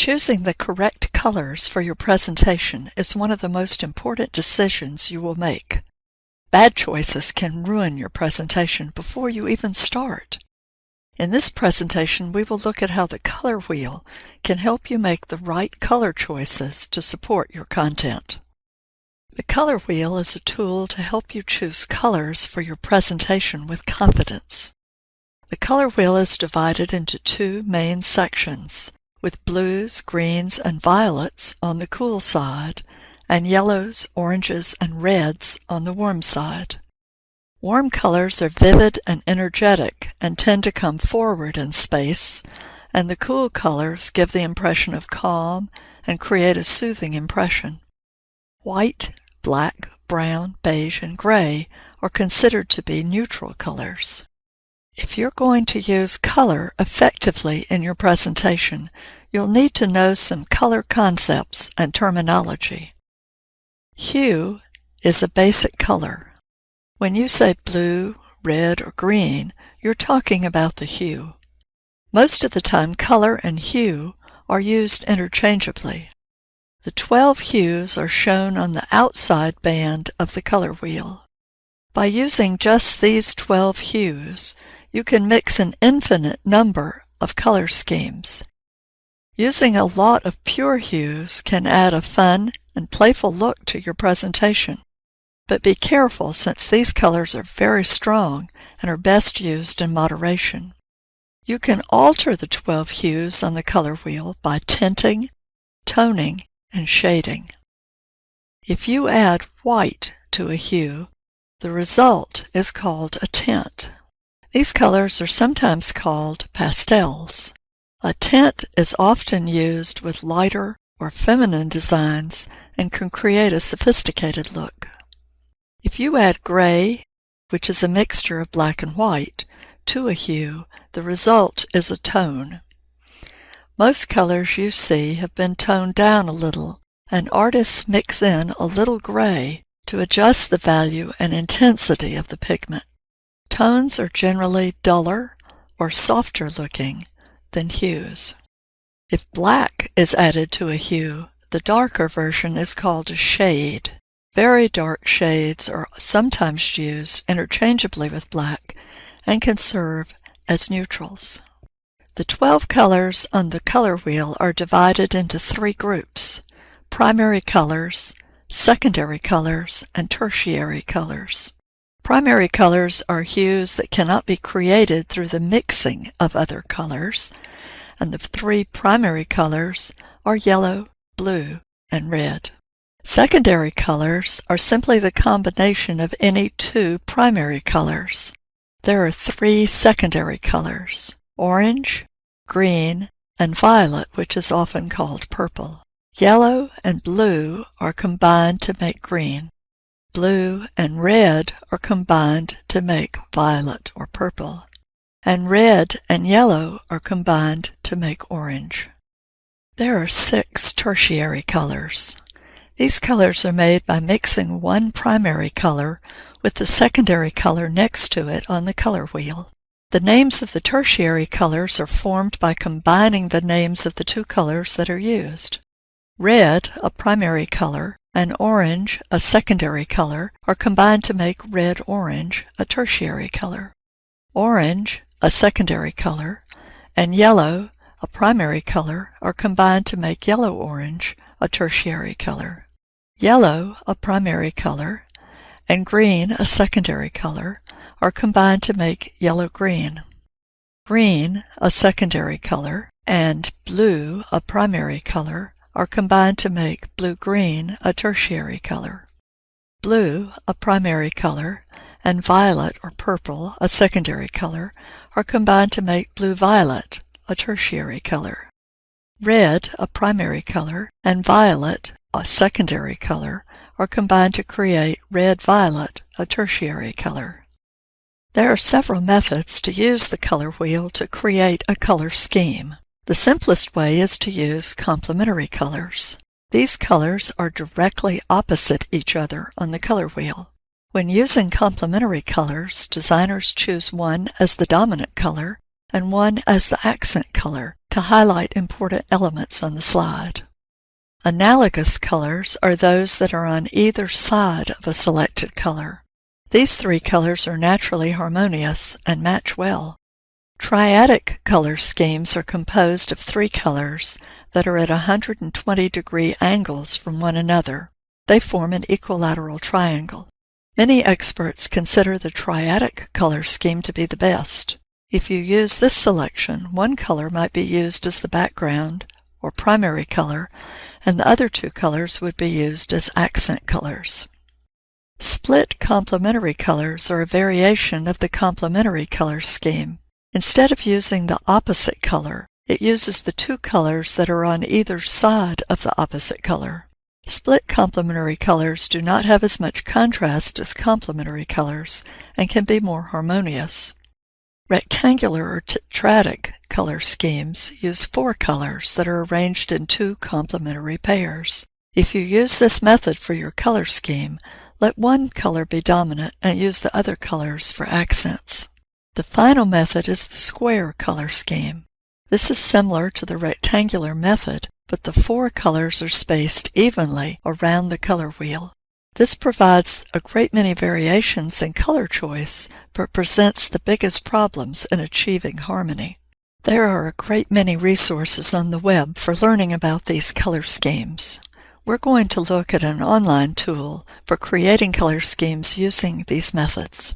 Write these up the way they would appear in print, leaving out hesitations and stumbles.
Choosing the correct colors for your presentation is one of the most important decisions you will make. Bad choices can ruin your presentation before you even start. In this presentation, we will look at how the color wheel can help you make the right color choices to support your content. The color wheel is a tool to help you choose colors for your presentation with confidence. The color wheel is divided into two main sections, with blues, greens, and violets on the cool side, and yellows, oranges, and reds on the warm side. Warm colors are vivid and energetic and tend to come forward in space, and the cool colors give the impression of calm and create a soothing impression. White, black, brown, beige, and gray are considered to be neutral colors. If you're going to use color effectively in your presentation, you'll need to know some color concepts and terminology. Hue is a basic color. When you say blue, red, or green, you're talking about the hue. Most of the time, color and hue are used interchangeably. The 12 hues are shown on the outside band of the color wheel. By using just these 12 hues, you can mix an infinite number of color schemes. Using a lot of pure hues can add a fun and playful look to your presentation. But be careful, since these colors are very strong and are best used in moderation. You can alter the 12 hues on the color wheel by tinting, toning, and shading. If you add white to a hue, the result is called a tint. These colors are sometimes called pastels. A tint is often used with lighter or feminine designs and can create a sophisticated look. If you add gray, which is a mixture of black and white, to a hue, the result is a tone. Most colors you see have been toned down a little, and artists mix in a little gray to adjust the value and intensity of the pigment. Tones are generally duller or softer looking than hues. If black is added to a hue, the darker version is called a shade. Very dark shades are sometimes used interchangeably with black and can serve as neutrals. The 12 colors on the color wheel are divided into three groups: primary colors, secondary colors, and tertiary colors. Primary colors are hues that cannot be created through the mixing of other colors, and the three primary colors are yellow, blue, and red. Secondary colors are simply the combination of any two primary colors. There are three secondary colors: orange, green, and violet, which is often called purple. Yellow and blue are combined to make green. Blue and red are combined to make violet or purple. And red and yellow are combined to make orange. There are 6 tertiary colors. These colors are made by mixing one primary color with the secondary color next to it on the color wheel. The names of the tertiary colors are formed by combining the names of the two colors that are used. Red, a primary color, and orange, a secondary color, are combined to make red-orange, a tertiary color. Orange, a secondary color, and yellow, a primary color, are combined to make yellow-orange, a tertiary color. Yellow, a primary color, and green, a secondary color, are combined to make yellow-green. Green, a secondary color, and blue, a primary color, are combined to make blue-green, a tertiary color. Blue, a primary color, and violet or purple, a secondary color, are combined to make blue-violet, a tertiary color. Red, a primary color, and violet, a secondary color, are combined to create red-violet, a tertiary color. There are several methods to use the color wheel to create a color scheme. The simplest way is to use complementary colors. These colors are directly opposite each other on the color wheel. When using complementary colors, designers choose one as the dominant color and one as the accent color to highlight important elements on the slide. Analogous colors are those that are on either side of a selected color. These three colors are naturally harmonious and match well. Triadic color schemes are composed of three colors that are at 120-degree angles from one another. They form an equilateral triangle. Many experts consider the triadic color scheme to be the best. If you use this selection, one color might be used as the background or primary color, and the other two colors would be used as accent colors. Split complementary colors are a variation of the complementary color scheme. Instead of using the opposite color, it uses the two colors that are on either side of the opposite color. Split complementary colors do not have as much contrast as complementary colors and can be more harmonious. Rectangular or tetradic color schemes use four colors that are arranged in two complementary pairs. If you use this method for your color scheme, let one color be dominant and use the other colors for accents. The final method is the square color scheme. This is similar to the rectangular method, but the four colors are spaced evenly around the color wheel. This provides a great many variations in color choice, but presents the biggest problems in achieving harmony. There are a great many resources on the web for learning about these color schemes. We're going to look at an online tool for creating color schemes using these methods.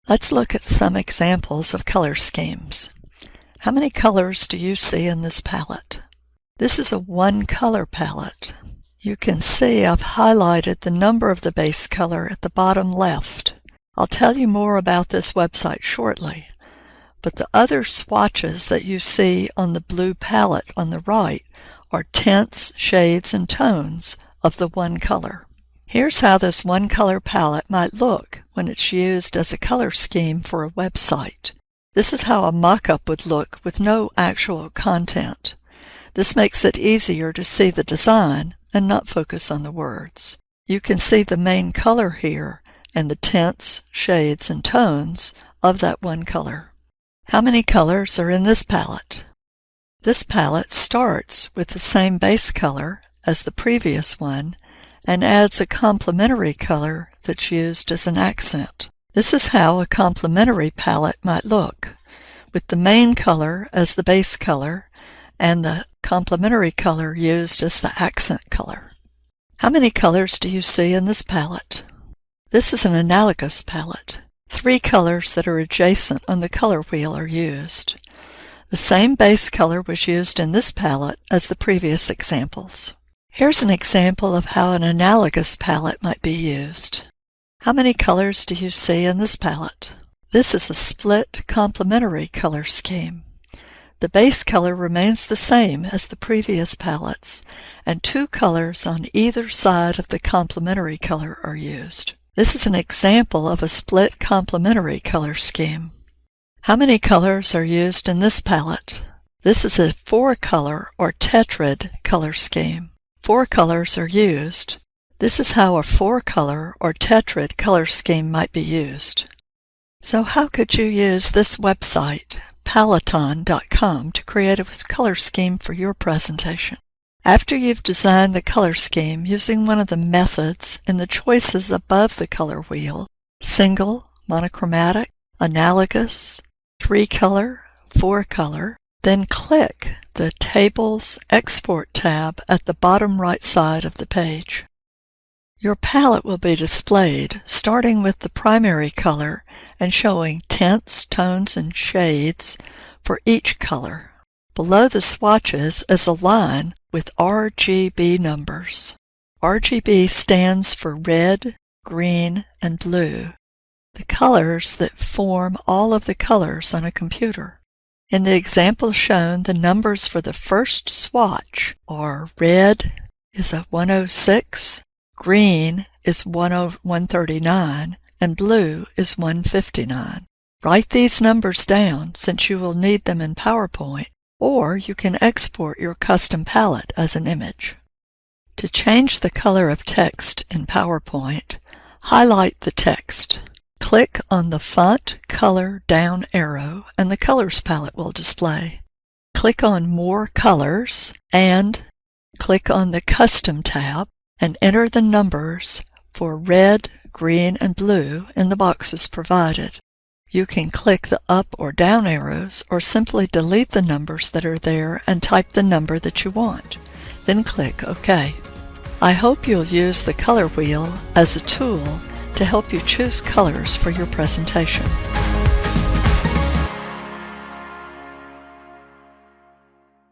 Let's look at some examples of color schemes. How many colors do you see in this palette? This is a one-color palette. You can see I've highlighted the number of the base color at the bottom left. I'll tell you more about this website shortly, but the other swatches that you see on the blue palette on the right are tints, shades, and tones of the one color. Here's how this one-color palette might look when it's used as a color scheme for a website. This is how a mock-up would look with no actual content. This makes it easier to see the design and not focus on the words. You can see the main color here and the tints, shades, and tones of that one color. How many colors are in this palette? This palette starts with the same base color as the previous one and adds a complementary color that's used as an accent. This is how a complementary palette might look, with the main color as the base color and the complementary color used as the accent color. How many colors do you see in this palette? This is an analogous palette. Three colors that are adjacent on the color wheel are used. The same base color was used in this palette as the previous examples. Here's an example of how an analogous palette might be used. How many colors do you see in this palette? This is a split complementary color scheme. The base color remains the same as the previous palettes, and two colors on either side of the complementary color are used. This is an example of a split complementary color scheme. How many colors are used in this palette? This is a four-color or tetrad color scheme. Four colors are used. This is how a four-color or tetrad color scheme might be used. So how could you use this website, Paletton.com, to create a color scheme for your presentation? After you've designed the color scheme using one of the methods in the choices above the color wheel, single, monochromatic, analogous, three-color, four-color, then click the Tables Export tab at the bottom right side of the page. Your palette will be displayed starting with the primary color and showing tints, tones, and shades for each color. Below the swatches is a line with RGB numbers. RGB stands for red, green, and blue, the colors that form all of the colors on a computer. In the example shown, the numbers for the first swatch are red is a 106, green is 139, and blue is 159. Write these numbers down since you will need them in PowerPoint, or you can export your custom palette as an image. To change the color of text in PowerPoint, highlight the text. Click on the Font Color down arrow and the Colors palette will display. click on More Colors and click on the Custom tab and enter the numbers for red, green, and blue in the boxes provided. You can click the up or down arrows or simply delete the numbers that are there and type the number that you want. Then click OK. I hope you'll use the color wheel as a tool to help you choose colors for your presentation.